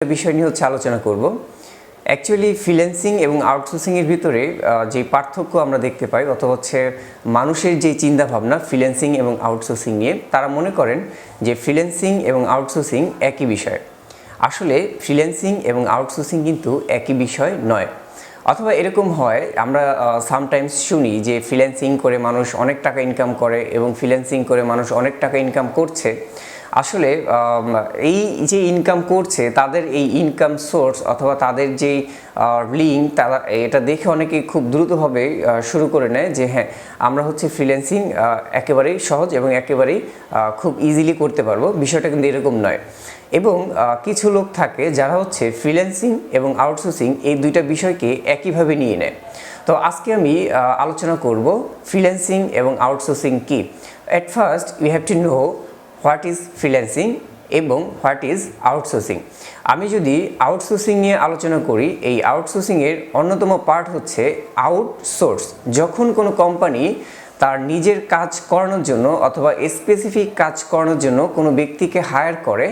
বিষয় নিয়ে আলোচনা করব। অ্যাকচুয়ালি ফ্রিল্যান্সিং এবং আউটসোর্সিং এর ভিতরে যে পার্থক্য আমরা দেখতে পাই অথবা মানুষের যে চিন্তা ভাবনা ফ্রিল্যান্সিং এবং আউটসোর্সিং নিয়ে, তারা মনে করেন যে ফ্রিল্যান্সিং এবং আউটসোর্সিং একই বিষয়। আসলে ফ্রিল্যান্সিং এবং আউটসোর্সিং কিন্তু একই বিষয় নয়। অথবা এরকম হয়, আমরা সামটাইমস শুনি যে ফ্রিল্যান্সিং করে মানুষ অনেক টাকা ইনকাম করে এবং ফ্রিল্যান্সিং করে মানুষ অনেক টাকা ইনকাম করছে। আসলে এই যে ইনকাম করছে, তাদের এই ইনকাম সোর্স অথবা তাদের যেই লিঙ্ক, তারা এটা দেখে অনেকে খুব দ্রুতভাবে শুরু করে নেয় যে হ্যাঁ, আমরা ফ্রিল্যান্সিং একেবারেই সহজ এবং একেবারেই খুব ইজিলি করতে পারবো। বিষয়টা কিন্তু এরকম নয়। এবং কিছু লোক থাকে যারা ফ্রিল্যান্সিং এবং আউটসোর্সিং এই দুইটা বিষয়কে একইভাবে নিয়ে নেয়। তো আজকে আমি আলোচনা করব ফ্রিল্যান্সিং এবং আউটসোর্সিং কি। At first we have to know what is freelancing এবং হোয়াট ইজ আউটসোর্সিং। আমি যদি আউটসোর্সিং নিয়ে আলোচনা করি, এই আউটসোর্সিংয়ের অন্যতম পার্ট হচ্ছে আউটসোর্স। যখন কোনো কোম্পানি তার নিজের কাজ করানোর জন্য অথবা স্পেসিফিক কাজ করানোর জন্য কোনো ব্যক্তিকে হায়ার করে,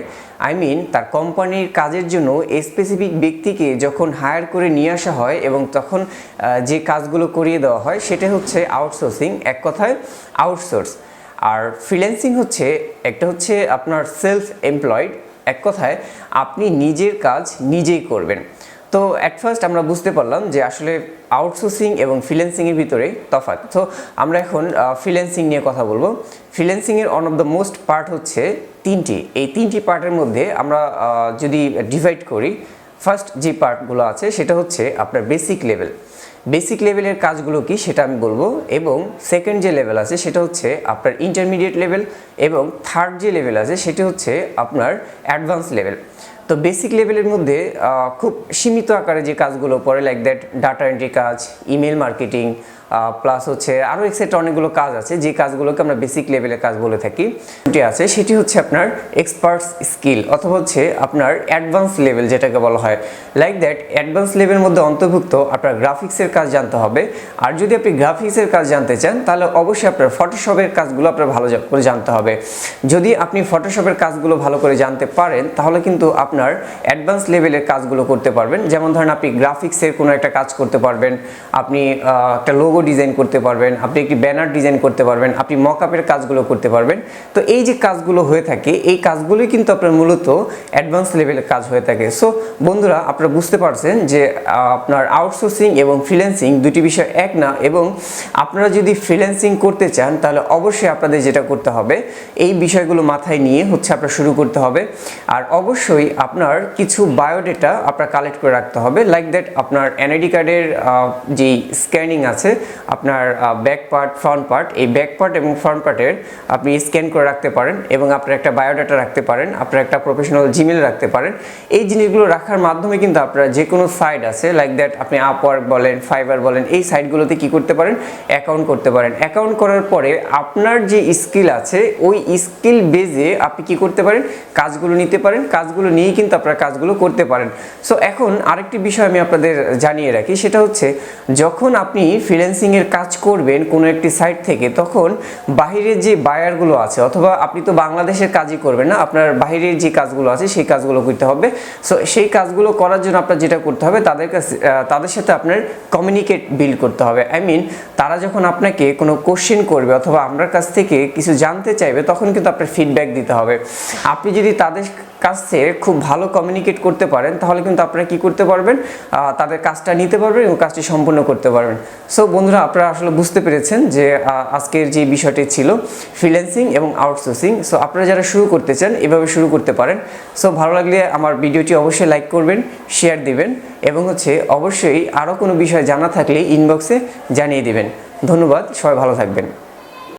তার কোম্পানির কাজের জন্য স্পেসিফিক ব্যক্তিকে যখন হায়ার করে নিয়ে আসা হয় এবং তখন যে কাজগুলো করিয়ে দেওয়া হয়, সেটা আউটসোর্সিং, এক কথায় আউটসোর্স। আর ফ্রিল্যান্সিং একটা আপনার সেলফ এমপ্লয়েড, এক কথায় আপনি নিজের কাজ নিজেই করবেন। তো অ্যাট ফার্স্ট আমরা বুঝতে পারলাম যে আসলে আউটসোর্সিং এবং ফ্রিল্যান্সিংয়ের ভিতরে তফাৎ। তো আমরা এখন ফ্রিল্যান্সিং নিয়ে কথা বলবো। ফ্রিল্যান্সিংয়ের one of the most part তিনটি। এই তিনটি পার্টের মধ্যে আমরা যদি ডিভাইড করি, ফার্স্ট যে পার্টগুলো আছে সেটা আপনার বেসিক লেভেল। বেসিক লেভেলের কাজগুলো কি সেটা আমি বলবো, এবং সেকেন্ড যে লেভেল আছে সেটা আপনার ইন্টারমিডিয়েট লেভেল, এবং থার্ড যে লেভেল আছে সেটা আপনার অ্যাডভান্স লেভেল। তো বেসিক লেভেলের মধ্যে খুব সীমিত আকারে যে কাজগুলো পড়ে, লাইক দ্যাট ডাটা এন্ট্রি কাজ, ইমেল মার্কেটিং, প্লাস আরও এক্সেট্রা অনেকগুলো কাজ আছে যে কাজগুলোকে আমরা বেসিক লেভেলের কাজ বলে থাকি। সেটি আপনার এক্সপার্টস স্কিল অথবা আপনার অ্যাডভান্স লেভেল যেটাকে বলা হয়। লাইক দ্যাট অ্যাডভান্স লেভেলের মধ্যে অন্তর্ভুক্ত আপনার গ্রাফিক্সের কাজ জানতে হবে। আর যদি আপনি গ্রাফিক্সের কাজ জানতে চান, তাহলে অবশ্যই আপনার ফটোশপের কাজগুলো আপনার ভালো করে জানতে হবে। যদি আপনি ফটোশপের কাজগুলো ভালো করে জানতে পারেন, তাহলে কিন্তু আপনার অ্যাডভান্স লেভেলের কাজগুলো করতে পারবেন। যেমন ধরেন, আপনি গ্রাফিক্সের কোনো একটা কাজ করতে পারবেন, আপনি একটা লোগো ডিজাইন করতে পারবেন, আপনি একটি ব্যানার ডিজাইন করতে পারবেন, আপনি মকআপের কাজগুলো করতে পারবেন। তো এই যে কাজগুলো হয়ে থাকে, এই কাজগুলোই কিন্তু আপনার মূলত অ্যাডভান্স লেভেলের কাজ হয়ে থাকে। সো বন্ধুরা, আপনারা বুঝতে পারছেন যে আপনার আউটসোর্সিং এবং ফ্রিল্যান্সিং দুটি বিষয় এক না। এবং আপনারা যদি ফ্রিল্যান্সিং করতে চান, তাহলে অবশ্যই আপনাদের যেটা করতে হবে, এই বিষয়গুলো মাথায় নিয়ে আপনার শুরু করতে হবে। আর অবশ্যই আপনার কিছু বায়োডেটা আপনার কালেক্ট করে রাখতে হবে। লাইক দ্যাট আপনার এনআইডি কার্ডের যেই স্ক্যানিং আছে, আপনার ব্যাক পার্ট, ফ্রন্ট পার্ট, এই ব্যাক পার্ট এবং ফ্রন্ট পার্টের আপনি স্ক্যান করে রাখতে পারেন, এবং আপনার একটা বায়োডাটা রাখতে পারেন, আপনার একটা প্রফেশনাল জিমেল রাখতে পারেন। এই জিনিসগুলো রাখার মাধ্যমে কিন্তু আপনারা যে কোনো সাইট আছে, লাইক দ্যাট আপনি আপওয়ার্ক বলেন, ফাইবার বলেন, এই সাইটগুলোতে কি করতে পারেন, অ্যাকাউন্ট করতে পারেন। অ্যাকাউন্ট করার পরে আপনার যে স্কিল আছে, ওই স্কিল বেজে আপনি কি করতে পারেন, কাজগুলো নিতে পারেন। কাজগুলো নিয়েই কিন্তু আপনারা কাজগুলো করতে পারেন। সো এখন আরেকটি বিষয় আমি আপনাদের জানিয়ে রাখি, সেটা যখন আপনি ফ্রিল্যান্সিংয়ের কাজ করবেন কোনো একটি সাইট থেকে, তখন বাহিরের যে বায়ারগুলো আছে, অথবা আপনি তো বাংলাদেশের কাজই করবেন না, আপনার বাহিরের যে কাজগুলো আছে সেই কাজগুলো করতে হবে। সো সেই কাজগুলো করার জন্য আপনার যেটা করতে হবে, তাদের সাথে আপনার কমিউনিকেট বিল্ড করতে হবে। তারা যখন আপনাকে কোনো কোশ্চেন করবে অথবা আপনার কাছ থেকে কিছু জানতে চাইবে, তখন কিন্তু আপনার ফিডব্যাক দিতে হবে। আপনি যদি তাদের কাছে খুব ভালো কমিউনিকেট করতে পারেন, তাহলে কিন্তু আপনারা কি করতে পারবেন, তাদের কাজটা নিতে পারবেন এবং কাজটি সম্পূর্ণ করতে পারবেন। সো বন্ধুরা, আপনারা আসলে বুঝতে পেরেছেন যে আজকের যে বিষয়টি ছিল ফ্রিল্যান্সিং এবং আউটসোর্সিং। সো আপনারা যারা শুরু করতে চান, এভাবে শুরু করতে পারেন। সো ভালো লাগলে আমার ভিডিওটি অবশ্যই লাইক করবেন, শেয়ার দিবেন, এবং অবশ্যই আরও কোনো বিষয় জানা থাকলে ইনবক্সে জানিয়ে দিবেন। ধন্যবাদ, সবাই ভালো থাকবেন।